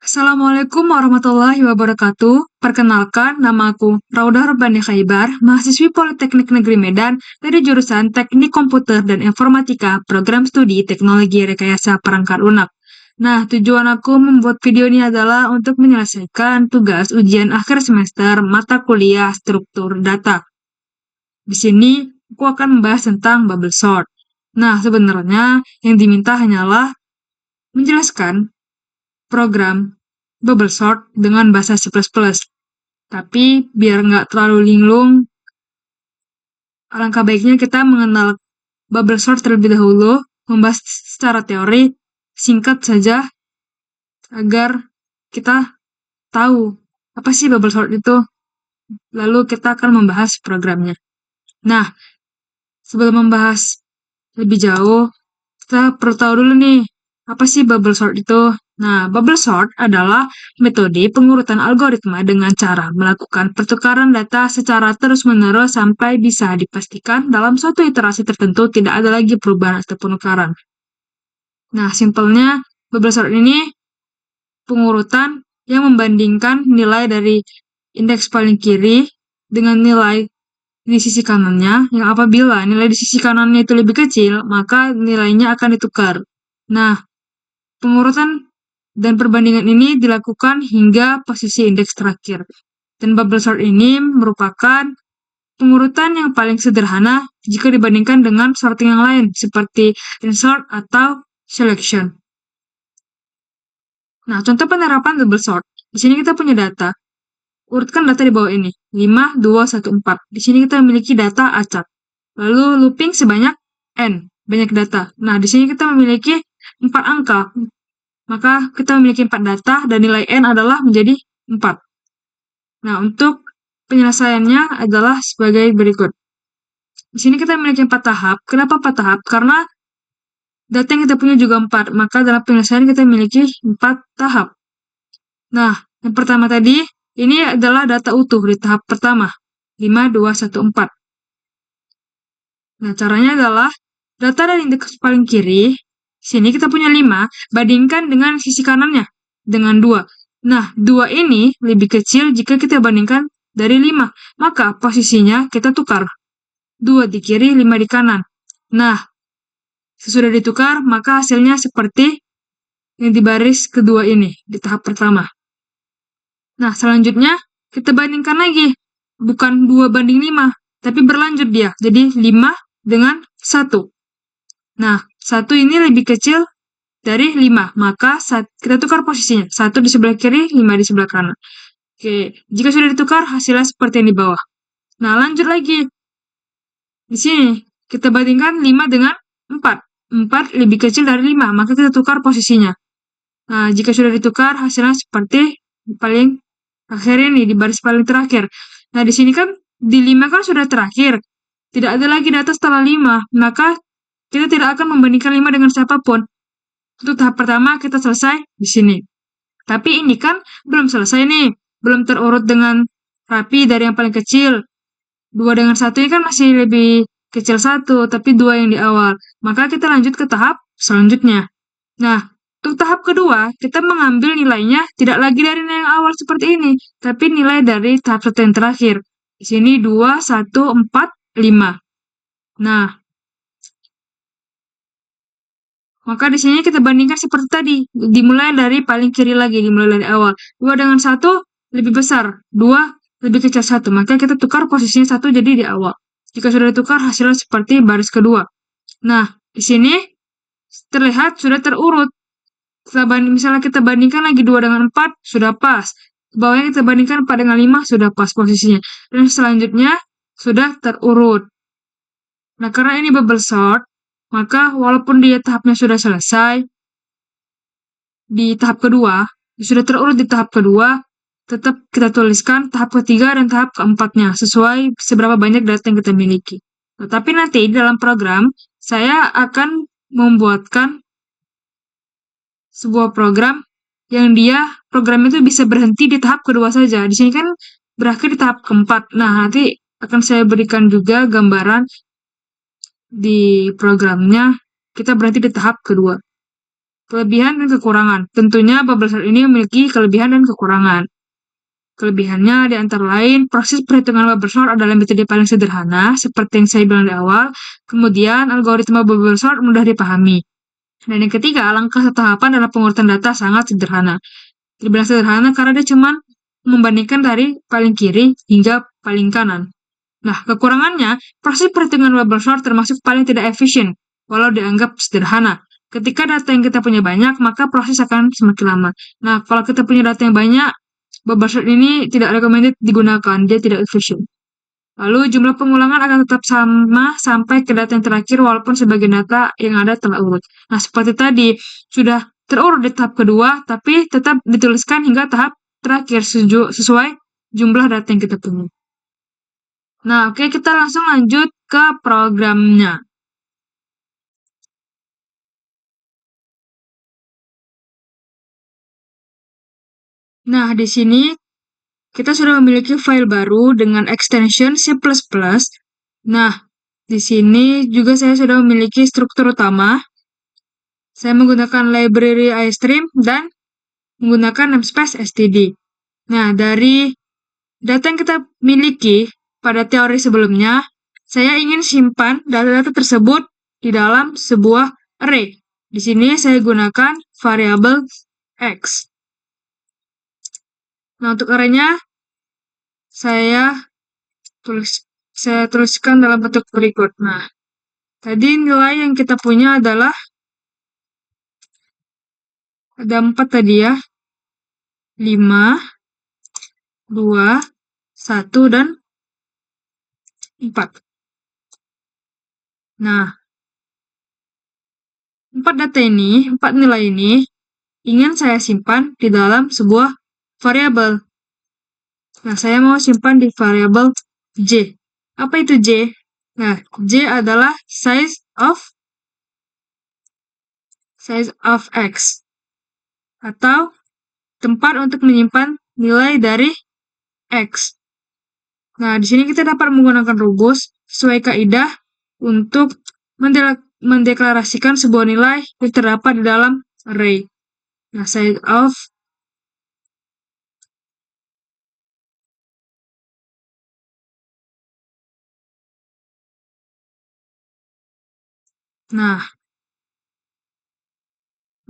Assalamualaikum warahmatullahi wabarakatuh. Perkenalkan, nama aku Raudah Rabbani Khaibar, mahasiswi Politeknik Negeri Medan dari jurusan Teknik Komputer dan Informatika, Program Studi Teknologi Rekayasa Perangkat Lunak. Nah, tujuan aku membuat video ini adalah untuk menyelesaikan tugas ujian akhir semester mata kuliah struktur data. Di sini, aku akan membahas tentang bubble sort. Nah, sebenarnya yang diminta hanyalah menjelaskan program bubble sort dengan bahasa C++. Tapi biar nggak terlalu linglung, alangkah baiknya kita mengenal bubble sort terlebih dahulu, membahas secara teori, singkat saja, agar kita tahu apa sih bubble sort itu, lalu kita akan membahas programnya. Nah, sebelum membahas lebih jauh, kita perlu tahu dulu nih, apa sih bubble sort itu? Nah, bubble sort adalah metode pengurutan algoritma dengan cara melakukan pertukaran data secara terus-menerus sampai bisa dipastikan dalam suatu iterasi tertentu tidak ada lagi perubahan atau penukaran. Nah, simpelnya bubble sort ini pengurutan yang membandingkan nilai dari indeks paling kiri dengan nilai di sisi kanannya, yang apabila nilai di sisi kanannya itu lebih kecil, maka nilainya akan ditukar. Nah, pengurutan dan perbandingan ini dilakukan hingga posisi indeks terakhir. Dan bubble sort ini merupakan pengurutan yang paling sederhana jika dibandingkan dengan sorting yang lain, seperti insert atau selection. Nah, contoh penerapan bubble sort. Di sini kita punya data. Urutkan data di bawah ini. 5, 2, 1, 4. Di sini kita memiliki data acak. Lalu looping sebanyak n, banyak data. Nah, di sini kita memiliki 4 angka. Maka kita memiliki 4 data dan nilai n adalah menjadi 4. Nah, untuk penyelesaiannya adalah sebagai berikut. Di sini kita memiliki 4 tahap. Kenapa 4 tahap? Karena data yang kita punya juga 4. Maka dalam penyelesaian kita memiliki 4 tahap. Nah, yang pertama tadi, ini adalah data utuh di tahap pertama. 5, 2, 1, 4. Nah, caranya adalah data dari indeks paling kiri, sini kita punya 5, bandingkan dengan sisi kanannya, dengan 2. Nah, 2 ini lebih kecil jika kita bandingkan dari 5, maka posisinya kita tukar. 2 di kiri, 5 di kanan. Nah, sesudah ditukar, maka hasilnya seperti yang di baris kedua ini, di tahap pertama. Nah, selanjutnya kita bandingkan lagi. Bukan 2 banding 5, tapi berlanjut dia. Jadi 5 dengan 1. Nah, 1 ini lebih kecil dari 5, maka kita tukar posisinya. 1 di sebelah kiri, 5 di sebelah kanan. Oke, jika sudah ditukar, hasilnya seperti yang di bawah. Nah, lanjut lagi. Di sini, kita bandingkan 5 dengan 4. 4 lebih kecil dari 5, maka kita tukar posisinya. Nah, jika sudah ditukar, hasilnya seperti paling akhir ini, di baris paling terakhir. Nah, di sini kan, di 5 kan sudah terakhir. Tidak ada lagi data setelah 5, maka kita tidak akan membandingkan 5 dengan siapapun. Untuk tahap pertama, kita selesai di sini. Tapi ini kan belum selesai nih. Belum terurut dengan rapi dari yang paling kecil. 2 dengan 1 ini kan masih lebih kecil 1, tapi 2 yang di awal. Maka kita lanjut ke tahap selanjutnya. Nah, untuk tahap kedua, kita mengambil nilainya tidak lagi dari nilai yang awal seperti ini, tapi nilai dari tahap 1 yang terakhir. Di sini 2, 1, 4, 5. Nah, maka di sini kita bandingkan seperti tadi, dimulai dari paling kiri lagi, dimulai dari awal. 2 dengan 1 lebih besar, 2 lebih kecil 1, maka kita tukar posisinya 1 jadi di awal. Jika sudah ditukar, hasilnya seperti baris kedua. Nah, di sini terlihat sudah terurut. Misalnya kita bandingkan lagi 2 dengan 4, sudah pas. Bawahnya kita bandingkan 4 dengan 5, sudah pas posisinya. Dan selanjutnya, sudah terurut. Nah, karena ini bubble sort, maka walaupun dia tahapnya sudah selesai, di tahap kedua, sudah terurut di tahap kedua, tetap kita tuliskan tahap ketiga dan tahap keempatnya, sesuai seberapa banyak data yang kita miliki. Tetapi nanti dalam program, saya akan membuatkan sebuah program yang program itu bisa berhenti di tahap kedua saja. Di sini kan berakhir di tahap keempat. Nah, nanti akan saya berikan juga gambaran di programnya, kita berhenti di tahap kedua. kelebihan dan kekurangan. Tentunya bubble sort ini memiliki kelebihan dan kekurangan. Kelebihannya di antara lain, proses perhitungan bubble sort adalah metode paling sederhana, seperti yang saya bilang di awal. Kemudian, algoritma bubble sort mudah dipahami. Dan yang ketiga, langkah tahapan dalam pengurutan data sangat sederhana. Dibilang sederhana karena dia cuma membandingkan dari paling kiri hingga paling kanan. Nah, kekurangannya, proses perhitungan bubble sort termasuk paling tidak efisien, walau dianggap sederhana. Ketika data yang kita punya banyak, maka proses akan semakin lama. Nah, kalau kita punya data yang banyak, bubble sort ini tidak recommended digunakan, dia tidak efisien. Lalu jumlah pengulangan akan tetap sama sampai ke data yang terakhir walaupun sebagian data yang ada telah urut. Nah, seperti tadi, sudah terurut di tahap kedua, tapi tetap dituliskan hingga tahap terakhir sesuai jumlah data yang kita punya. Nah, oke, kita langsung lanjut ke programnya. Nah, di sini kita sudah memiliki file baru dengan extension C++. Nah, di sini juga saya sudah memiliki struktur utama. Saya menggunakan library iStream dan menggunakan namespace std. Nah, dari data yang kita miliki pada teori sebelumnya, saya ingin simpan data-data tersebut di dalam sebuah array. Di sini saya gunakan variabel x. Nah, untuk array-nya saya tuliskan dalam bentuk berikut. Nah, tadi nilai yang kita punya adalah ada 4 tadi ya. 5, 2, 1, dan 4. Nah, 4 nilai ini ingin saya simpan di dalam sebuah variabel. Nah, saya mau simpan di variabel J. Apa itu J? Nah, J adalah size of X. Atau tempat untuk menyimpan nilai dari X. Nah, di sini kita dapat menggunakan rumus sesuai kaidah untuk mendeklarasikan sebuah nilai yang terdapat di dalam array. Nah, size of Nah,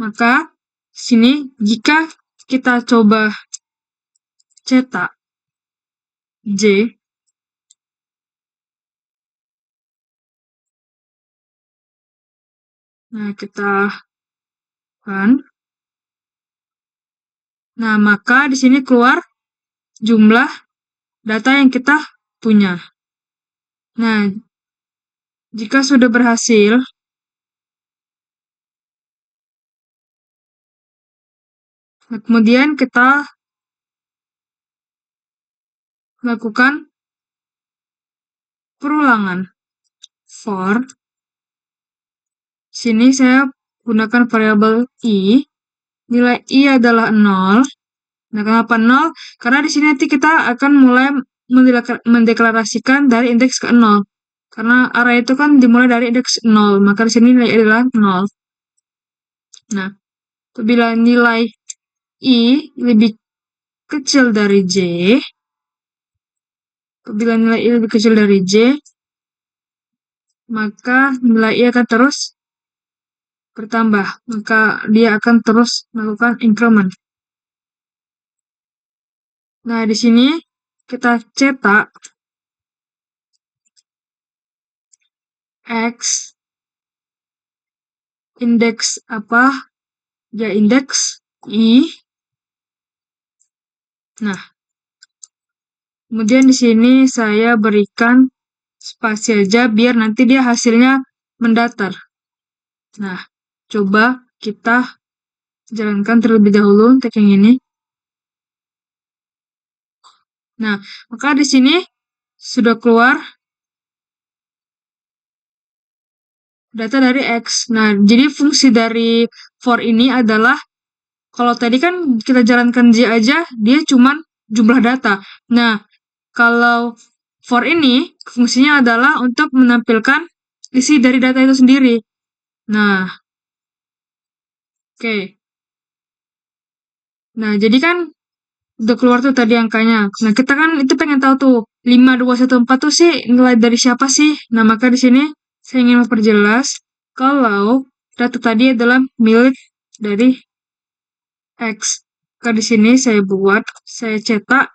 maka sini jika kita coba cetak J, nah kita kan, nah maka di sini keluar jumlah data yang kita punya. Nah, jika sudah berhasil, nah kemudian kita lakukan perulangan for. Sini saya gunakan variabel i. Nilai i adalah 0. Nah, kenapa 0? Karena di sini nanti kita akan mulai mendeklarasikan dari indeks ke 0. Karena array itu kan dimulai dari indeks 0, maka di sini nilai i adalah 0. Nah, apabila nilai i lebih kecil dari j, maka nilai i akan terus bertambah, maka dia akan terus melakukan increment. Nah, di sini kita cetak X indeks apa? Ya, indeks I. Nah, kemudian di sini saya berikan spasi aja biar nanti dia hasilnya mendatar. Nah, coba kita jalankan terlebih dahulu untuk yang ini. Nah, maka di sini sudah keluar data dari X. Nah, jadi fungsi dari for ini adalah, kalau tadi kan kita jalankan J aja, dia cuma jumlah data. Nah, kalau for ini, fungsinya adalah untuk menampilkan isi dari data itu sendiri. Nah, Oke. Nah, jadi kan udah keluar tuh tadi angkanya. Nah, kita kan itu pengen tahu tuh 5, 2, 1, 4 tuh sih nilai dari siapa sih? Nah, maka di sini saya ingin memperjelas kalau data tadi adalah milik dari X. Maka di sini saya cetak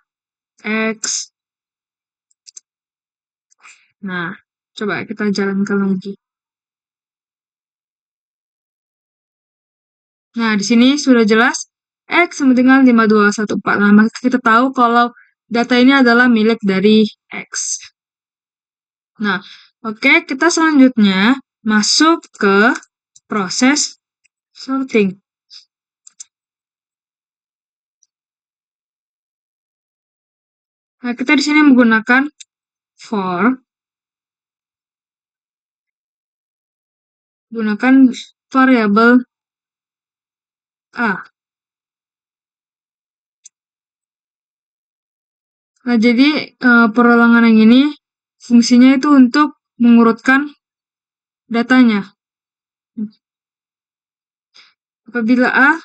X. Nah, coba kita jalankan lagi. Nah, di sini sudah jelas X sama dengan 5214. Nah, maka kita tahu kalau data ini adalah milik dari X. Nah, oke, kita selanjutnya masuk ke proses sorting. Nah, kita di sini menggunakan for, gunakan variabel A. Nah, jadi perolangan yang ini fungsinya itu untuk mengurutkan datanya. Apabila A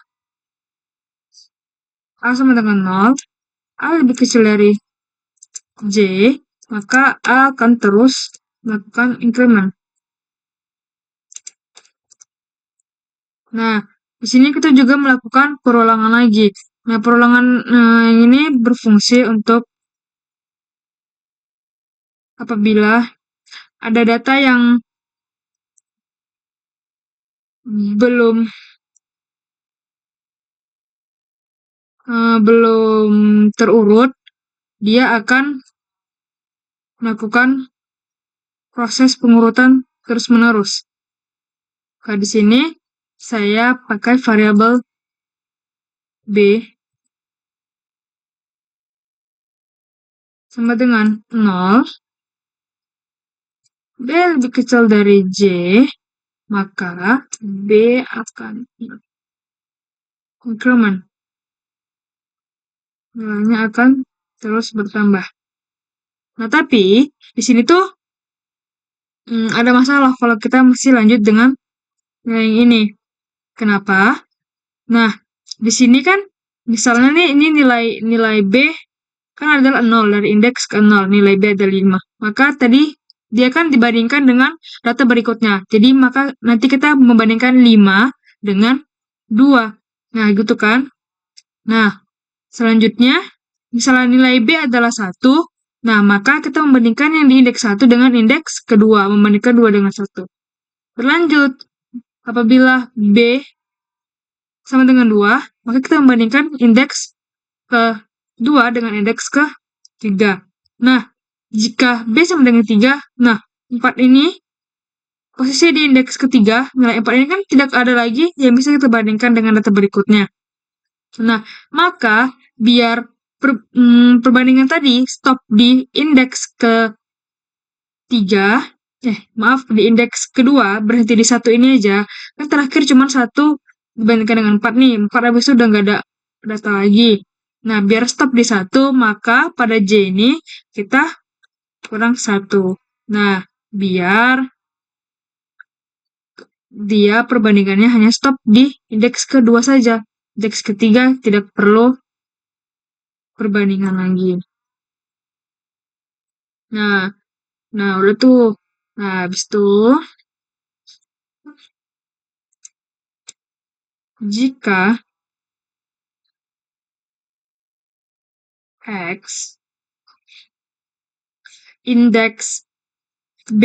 sama dengan 0, A lebih kecil dari J, maka A akan terus melakukan increment. Nah, di sini kita juga melakukan perolangan lagi. Nah, perolangan ini berfungsi untuk apabila ada data yang belum belum terurut, dia akan melakukan proses pengurutan terus-menerus. Nah, di sini saya pakai variabel B sama dengan 0. B lebih kecil dari J, maka B akan increment. Nilainya akan terus bertambah. Nah, tapi di sini tuh ada masalah kalau kita masih lanjut dengan nilai yang ini. Kenapa? Nah, di sini kan misalnya nih ini nilai B kan adalah 0 dari indeks ke 0, nilai B ada 5. Maka tadi dia kan dibandingkan dengan data berikutnya. Jadi maka nanti kita membandingkan 5 dengan 2. Nah, gitu kan? Nah, selanjutnya misalnya nilai B adalah 1, nah maka kita membandingkan yang di indeks 1 dengan indeks kedua, membandingkan 2 dengan 1. Berlanjut, apabila B sama dengan 2, maka kita membandingkan indeks ke-2 dengan indeks ke-3. Nah, jika B sama dengan 3, nah 4 ini posisi di indeks ketiga, nilai 4 ini kan tidak ada lagi yang bisa kita bandingkan dengan data berikutnya. Nah, maka biar perbandingan tadi stop di indeks ke-3, di indeks kedua, berhenti di 1 ini aja, kan terakhir cuma 1 dibandingkan dengan 4 nih, 4 habis itu udah nggak ada data lagi. Nah, biar stop di 1, maka pada J ini kita kurang 1. Nah, biar dia perbandingannya hanya stop di indeks kedua saja. Indeks ketiga tidak perlu perbandingan lagi. Nah, udah tuh. Nah, habis itu jika X indeks B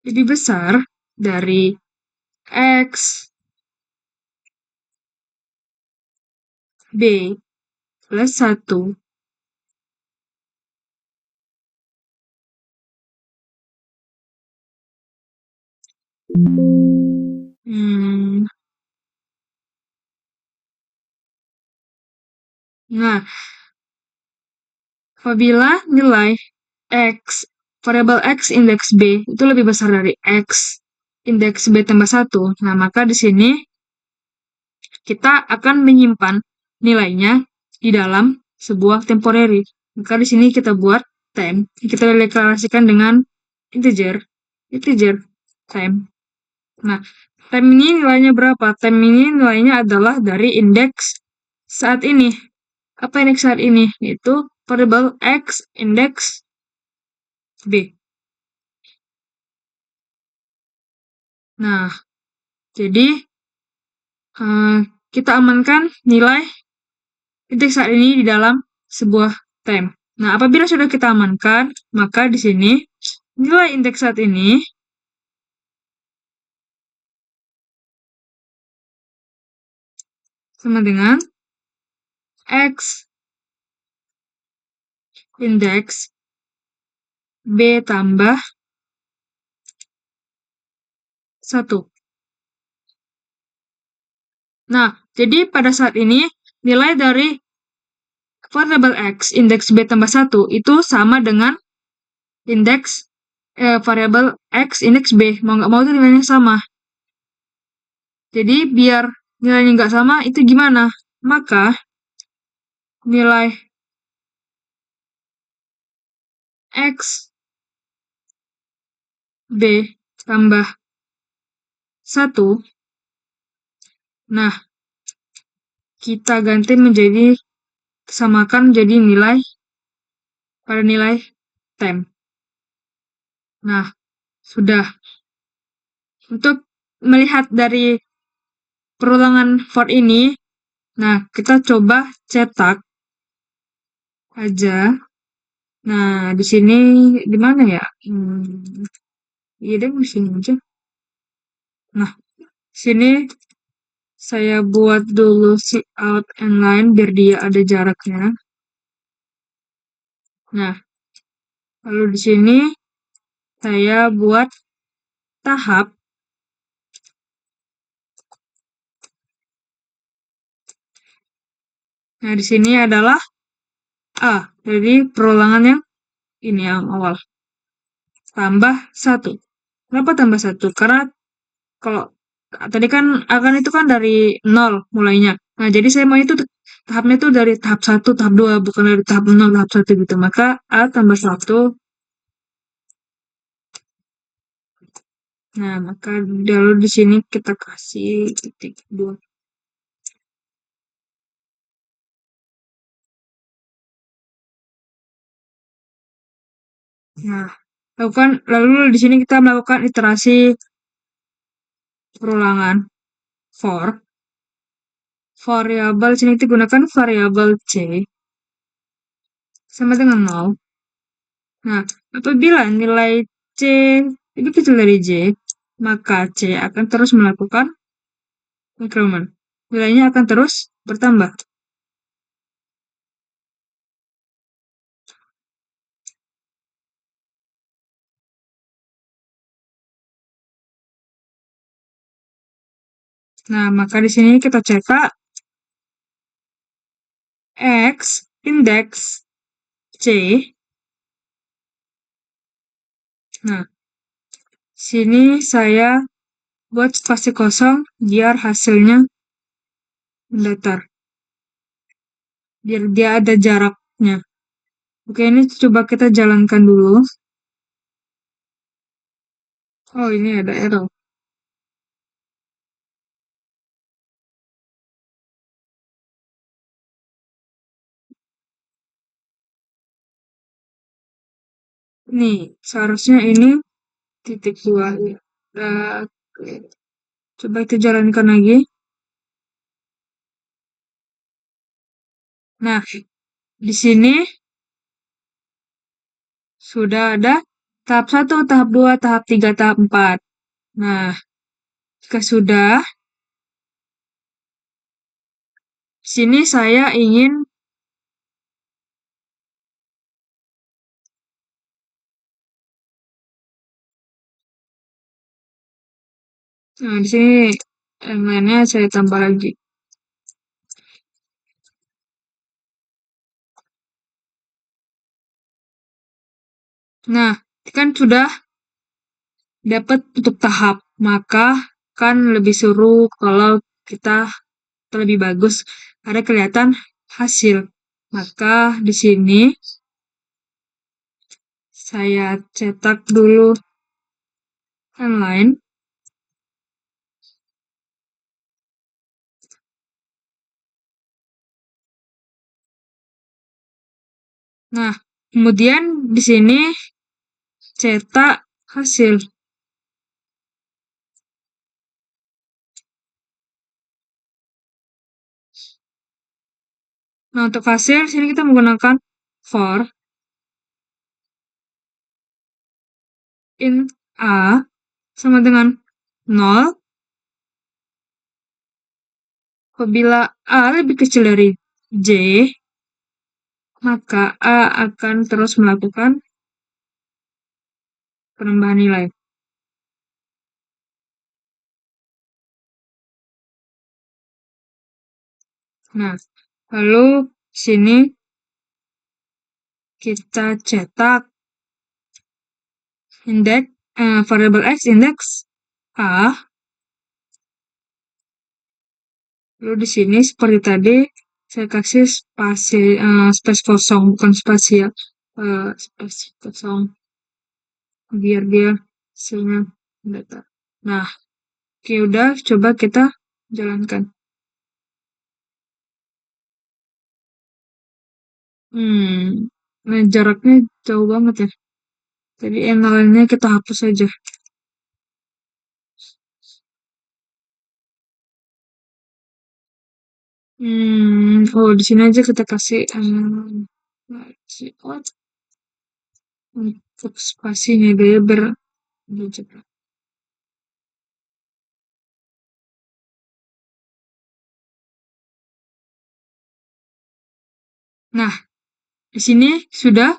lebih besar dari X B plus 1, nah, apabila nilai X, variabel X indeks B itu lebih besar dari X indeks B tambah 1, nah maka di sini kita akan menyimpan nilainya di dalam sebuah temporary. Maka di sini kita buat temp, kita deklarasikan dengan integer. time. Nah, time ini nilainya berapa? Time ini nilainya adalah dari indeks saat ini. Apa indeks saat ini? Yaitu variabel X indeks B. Nah, jadi kita amankan nilai indeks saat ini di dalam sebuah time. Nah, apabila sudah kita amankan, maka di sini nilai indeks saat ini sama dengan X indeks B tambah 1. Nah, jadi pada saat ini nilai dari variabel X indeks B tambah 1 itu sama dengan indeks variabel X indeks B. Mau nggak mau itu nilainya sama. Jadi biar nilainya nggak sama itu gimana? Maka nilai X B tambah 1. Nah, kita ganti menjadi samakan menjadi nilai pada nilai temp. Nah, sudah. Untuk melihat dari perulangan for ini, nah kita coba cetak aja. Nah, di sini di mana ya? Iya deh, di sini aja. Nah, sini saya buat dulu si out and line biar dia ada jaraknya. Nah, lalu di sini saya buat tahap. Nah, di sini adalah A, jadi perulangan yang ini yang awal. Tambah 1. Kenapa tambah 1? Karena kalau tadi kan akan itu kan dari 0 mulainya. Nah, jadi saya mau itu tahapnya itu dari tahap 1, tahap 2, bukan dari tahap 0, tahap 1 gitu. Maka A tambah 1. Nah, maka lalu di sini kita kasih titik 2. Nah, lalu di sini kita melakukan iterasi perulangan for variabel sini kita gunakan variabel C sama dengan 0. Nah, apabila nilai C lebih kecil dari J, maka C akan terus melakukan increment. Nilainya akan terus bertambah. Nah, maka di sini kita cetak X indeks C. Nah, sini saya buat spasi kosong biar hasilnya mendatar. Biar dia ada jaraknya. Oke, ini coba kita jalankan dulu. Oh, ini ada error. Nih, seharusnya ini titik 2. Coba kita jalankan lagi. Nah, di sini sudah ada tahap 1, tahap 2, tahap 3, tahap 4. Nah, jika sudah, di sini saya ingin nah, di sini yang lainnya saya tambah lagi. Nah, kan sudah dapat untuk tahap, maka kan lebih seru kalau kita lebih bagus ada kelihatan hasil. Maka di sini saya cetak dulu Line. Nah, kemudian di sini cetak hasil. Nah, untuk hasil sini kita menggunakan for int a sama dengan 0 apabila a lebih kecil dari j, maka a akan terus melakukan penambahan nilai. Nah, lalu sini kita cetak indeks variabel x indeks a. Lalu di sini seperti tadi saya kasih space kosong, bukan spasial, space kosong biar dia hasilnya data. Nah, oke, udah, coba kita jalankan. Nah, jaraknya jauh banget ya. Jadi NL-nya kita hapus aja. Oh, di sini aja kita kasih untuk spasinya dia berjebak. Nah, di sini sudah.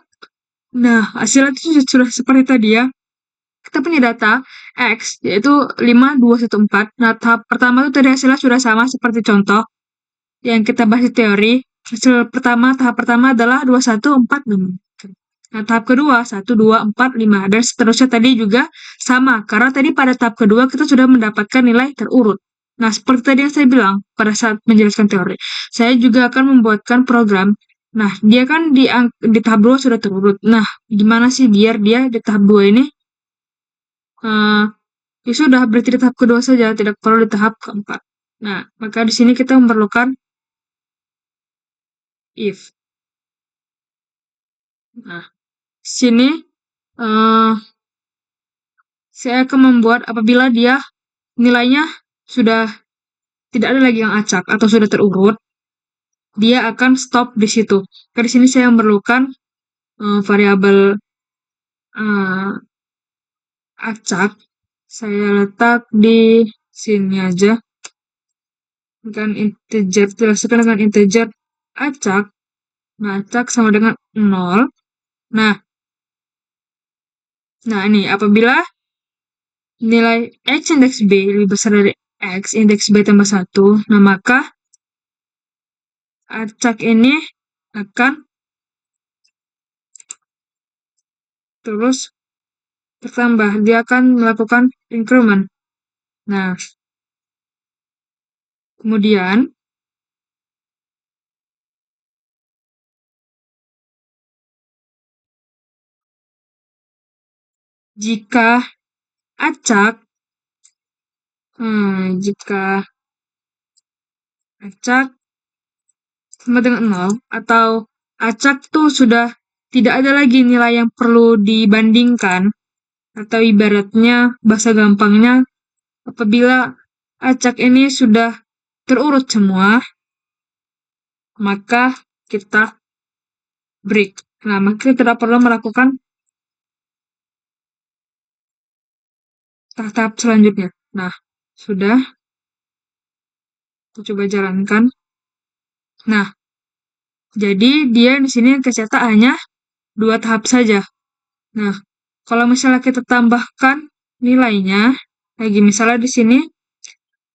Nah, hasilnya itu sudah seperti tadi ya. Kita punya data X, yaitu 5214. Nah, tahap pertama itu tadi hasilnya sudah sama seperti contoh yang kita bahas di teori. Hasil pertama, tahap pertama adalah 2145. Nah, tahap kedua 1245 dan seterusnya tadi juga sama karena tadi pada tahap kedua kita sudah mendapatkan nilai terurut. Nah, seperti tadi yang saya bilang pada saat menjelaskan teori, saya juga akan membuatkan program. Nah, dia kan di tahap 2 sudah terurut. Nah, gimana sih biar dia di tahap 2 ini ya sudah berarti di tahap kedua saja, tidak perlu di tahap keempat. Nah, maka di sini kita memerlukan if. Nah, sini uh, saya akan membuat apabila dia nilainya sudah tidak ada lagi yang acak atau sudah terurut, dia akan stop di situ. Di sini saya memerlukan variabel acak. Saya letak di sini aja. Dengan integer, dilaksanakan dengan integer acak. Nah, acak sama dengan 0. Nah, ini apabila nilai x indeks b lebih besar dari x indeks b tambah 1, nah maka acak ini akan terus bertambah. Dia akan melakukan increment. Nah, kemudian jika acak sama dengan 0 atau acak tuh sudah tidak ada lagi nilai yang perlu dibandingkan, atau ibaratnya bahasa gampangnya apabila acak ini sudah terurut semua, maka kita break. Nah, maka kita tidak perlu melakukan tahap selanjutnya. Nah, sudah. Kita coba jalankan. Nah, jadi dia di sini kecetak hanya 2 tahap saja. Nah, kalau misalnya kita tambahkan nilainya, lagi misalnya di sini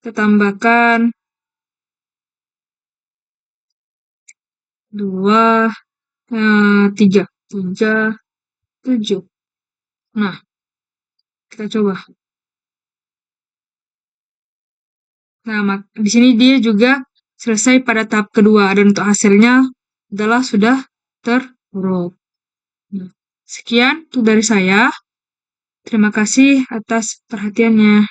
kita tambahkan 2, 3, 7. Nah, kita coba. Nah, di sini dia juga selesai pada tahap kedua dan untuk hasilnya adalah sudah terurut. Nah, sekian dari saya. Terima kasih atas perhatiannya.